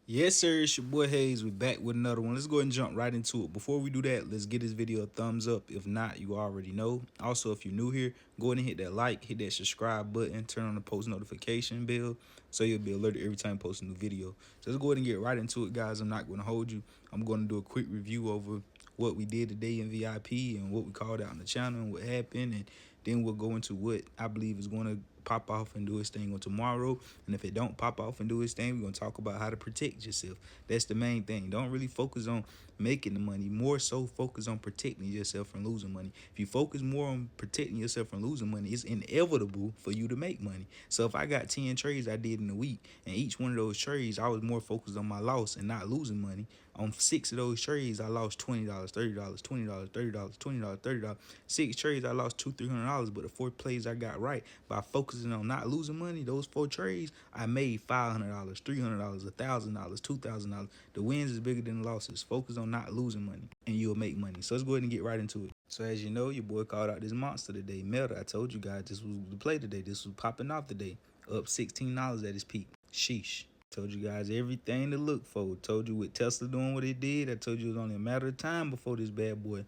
Yes, sir. It's your boy Hayes. We back with another one. Let's go ahead and jump right into it. Before we do that, let's give this video a thumbs up. If not, you already know. Also, if you're new here, go ahead and hit that like, hit that subscribe button, turn on the post notification bell so you'll be alerted every time I post a new video. So let's go ahead and get right into it, guys. I'm not going to hold you. I'm going to do a quick review over what we did today in VIP and what we called out on the channel and what happened, and then we'll go into what I believe is going to pop off and do its thing on tomorrow. And if it don't pop off and do its thing, we're going to talk about how to protect yourself. That's the main thing. Don't really focus on making the money, more so focus on protecting yourself from losing money. If you focus more on protecting yourself from losing money, it's inevitable for you to make money. So if I got 10 trades I did in a week, and each one of those trades I was more focused on my loss and not losing money, on 6 of those trades I lost $20, $30, $20, $30, $20, $30. 6 trades I lost $200-300, but the 4 plays I got right by focusing on not losing money, those 4 trades I made $500, $300, $1,000, $2,000. The wins is bigger than the losses. Focus on not losing money and you'll make money. So let's go ahead and get right into it. So as you know, your boy called out this monster today, Meta. I told you guys this was the play today. This was popping off today, up $16 at its peak. Sheesh. Told you guys everything to look for. Told you with Tesla doing what it did. I told you it was only a matter of time before this bad boy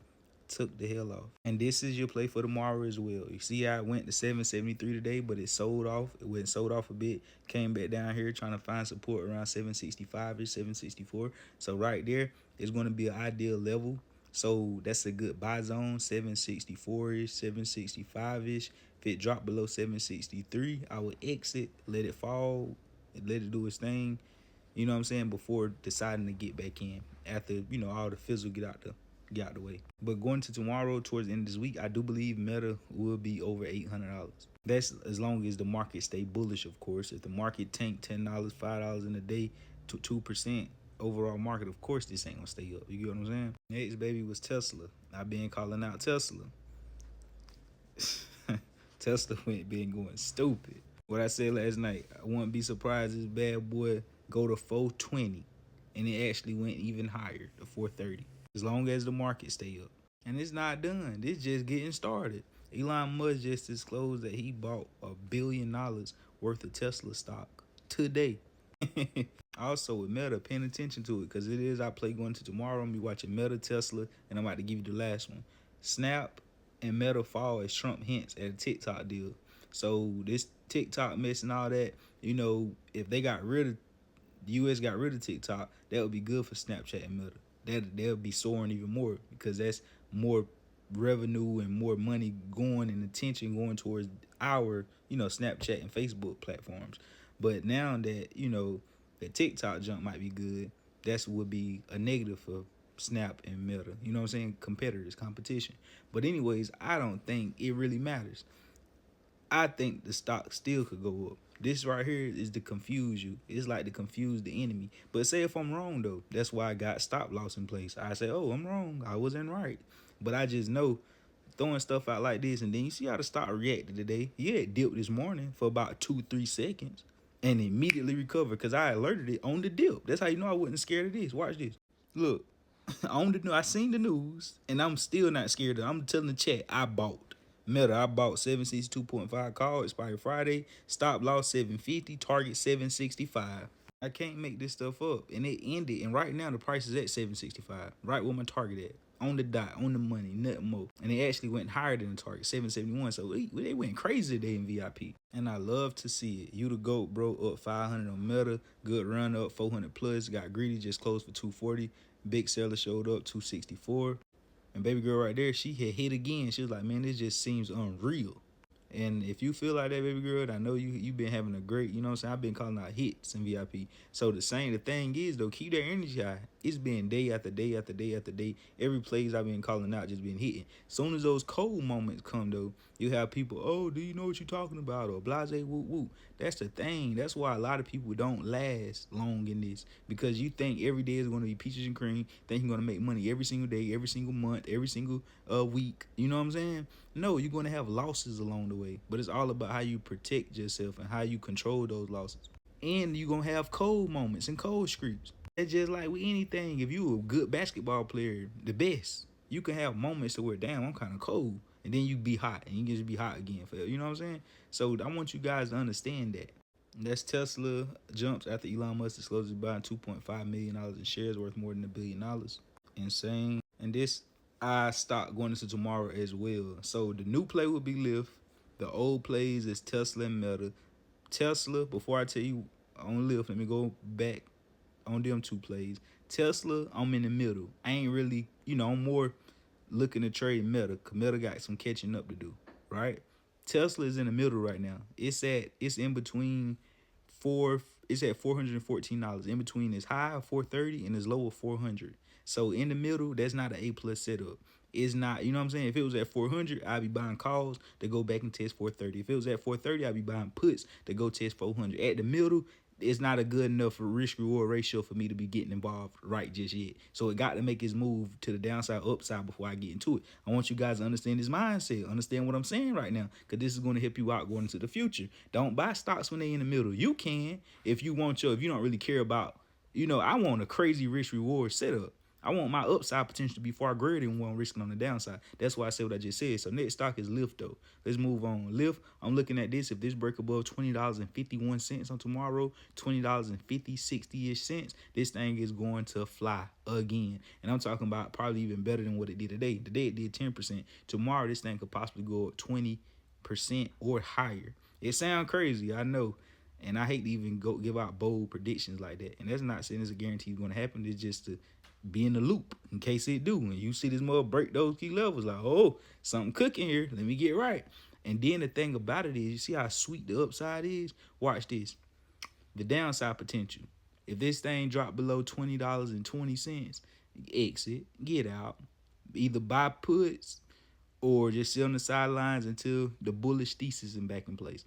took the hell off. And this is your play for tomorrow as well. You see how it went to 773 today, but it sold off. It went sold off a bit. Came back down here trying to find support around 765-ish, 764. So right there is going to be an ideal level. So that's a good buy zone, 764-ish, 765-ish. If it dropped below 763, I would exit, let it fall, let it do its thing, you know what I'm saying, before deciding to get back in after, all the fizzle get out the way. But going to tomorrow, towards the end of this week, I do believe Meta will be over $800. That's as long as the market stay bullish, of course. If the market tank $10, $5 in a day to 2% overall market, of course this ain't gonna stay up. You get what I'm saying? Next baby was Tesla. I've been calling out Tesla. Tesla been going stupid. What I said last night, I wouldn't be surprised this bad boy go to 420 and it actually went even higher to 430 as long as the market stay up. And it's not done. It's just getting started. Elon Musk just disclosed that he bought $1 billion worth of Tesla stock today. Also with Meta, paying attention to it because it is our play going to tomorrow. I'm gonna be watching Meta, Tesla, and I'm about to give you the last one. Snap and Meta fall as Trump hints at a TikTok deal. So this TikTok mess and all that, if they got rid of the US got rid of TikTok, that would be good for Snapchat and Meta. They'll be soaring even more because that's more revenue and more money going and attention going towards our, Snapchat and Facebook platforms. But now that, the TikTok jump might be good, that's would be a negative for Snap and Meta. You know what I'm saying? Competitors, competition. But anyways, I don't think it really matters. I think the stock still could go up. This right here is to confuse you. It's like to confuse the enemy. But say if I'm wrong though, that's why I got stop loss in place. I say, oh, I'm wrong. I wasn't right. But I just know throwing stuff out like this, and then you see how the stock reacted today. Yeah, it dipped this morning for about 2-3 seconds and immediately recovered because I alerted it on the dip. That's how you know I wasn't scared of this. Watch this. Look, I seen the news and I'm still not scared of it. I'm telling the chat I bought. Meta, I bought 762.5 call, expired Friday. Stop loss 750, target 765. I can't make this stuff up. And it ended. And right now the price is at 765. Right where my target at. On the dot, on the money, nothing more. And it actually went higher than the target, 771. So they went crazy today in VIP. And I love to see it. You the GOAT, bro, up 500 on Meta. Good run up, 400 plus. Got greedy, just closed for 240. Big seller showed up, 264. And baby girl right there, she had hit again. She was like, man, this just seems unreal. And if you feel like that, baby girl, I know you've been having a great, you know what I'm saying? I've been calling out hits in VIP. So the thing is, though, keep that energy high. It's been day after day after day after day. Every plays I've been calling out just been hitting. Soon as those cold moments come, though, you have people, oh, do you know what you're talking about? Or blase, whoop, whoop. That's the thing. That's why a lot of people don't last long in this. Because you think every day is going to be peaches and cream. Think you're going to make money every single day, every single month, every single week. You know what I'm saying? No, you're going to have losses along the way. But it's all about how you protect yourself and how you control those losses. And you're going to have cold moments and cold streaks. It's just like with anything. If you a good basketball player, the best, you can have moments to where, damn, I'm kind of cold. And then you be hot and you can just be hot again. You know what I'm saying? So I want you guys to understand that. That's Tesla jumps after Elon Musk discloses buying $2.5 million in shares worth more than $1 billion. Insane. And this I stock going into tomorrow as well. So the new play will be Lyft. The old plays is Tesla and Meta. Tesla, before I tell you on Lyft, let me go back on them two plays. Tesla, I'm in the middle. I ain't really, I'm more looking to trade Meta, because Meta got some catching up to do, right? Tesla is in the middle right now. It's in between four. It's at $414. In between its high of 430 and its low of 400. So in the middle, that's not an A+ setup. It's not, you know what I'm saying? If it was at 400, I'd be buying calls to go back and test 430. If it was at 430, I'd be buying puts to go test 400. At the middle, it's not a good enough risk reward ratio for me to be getting involved right just yet. So it got to make its move to the downside, upside before I get into it. I want you guys to understand this mindset, understand what I'm saying right now, because this is going to help you out going into the future. Don't buy stocks when they're in the middle. You can if you if you don't really care about, I want a crazy risk reward setup. I want my upside potential to be far greater than what I'm risking on the downside. That's why I said what I just said. So next stock is Lyft though. Let's move on. Lyft, I'm looking at this. If this break above $20.51 on tomorrow, $20.50, 60-ish cents, this thing is going to fly again. And I'm talking about probably even better than what it did today. Today it did 10%. Tomorrow this thing could possibly go up 20% or higher. It sounds crazy, I know. And I hate to even go give out bold predictions like that. And that's not saying it's a guarantee it's going to happen. It's just to be in the loop in case it do. And you see this mother break those key levels, like, oh, something cooking here. Let me get right. And then the thing about it is, you see how sweet the upside is? Watch this. The downside potential. If this thing drop below $20.20, exit, get out. Either buy puts or just sit on the sidelines until the bullish thesis is back in place.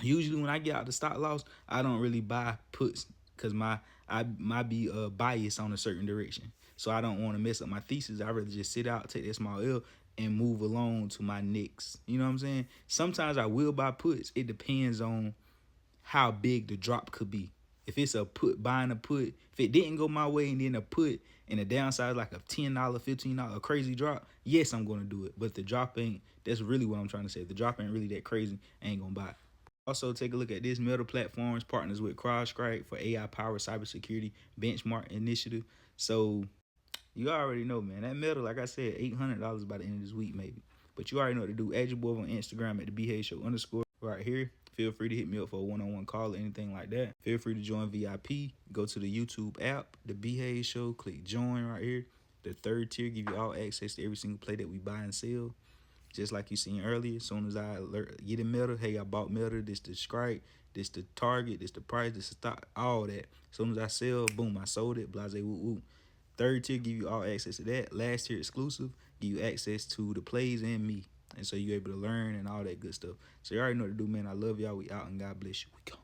Usually when I get out the stop loss, I don't really buy puts because I might be biased on a certain direction. So I don't want to mess up my thesis. I rather just sit out, take that small L, and move along to my next. You know what I'm saying? Sometimes I will buy puts. It depends on how big the drop could be. If it's a put, buying a put, if it didn't go my way and then a put and the downside is like a $10, $15, a crazy drop, yes, I'm going to do it. But if the drop ain't, that's really what I'm trying to say. If the drop ain't really that crazy, I ain't going to buy it. Also, take a look at this. Meta Platforms partners with CrowdStrike for AI-powered cybersecurity benchmark initiative. So you already know, man. That Meta, like I said, $800 by the end of this week, maybe. But you already know what to do. Add your boy on Instagram at the BHShow_ right here. Feel free to hit me up for a one-on-one call or anything like that. Feel free to join VIP. Go to the YouTube app, the BHAY Show. Click join right here. The third tier give you all access to every single play that we buy and sell. Just like you seen earlier, as soon as I get a Meta, hey, I bought Meta, this the strike, this the target, this the price, this the stock, all that. As soon as I sell, boom, I sold it, blase, whoop, whoop. Third tier give you all access to that. Last tier exclusive give you access to the plays and me. And so you're able to learn and all that good stuff. So you already know what to do, man. I love y'all. We out and God bless you. We go.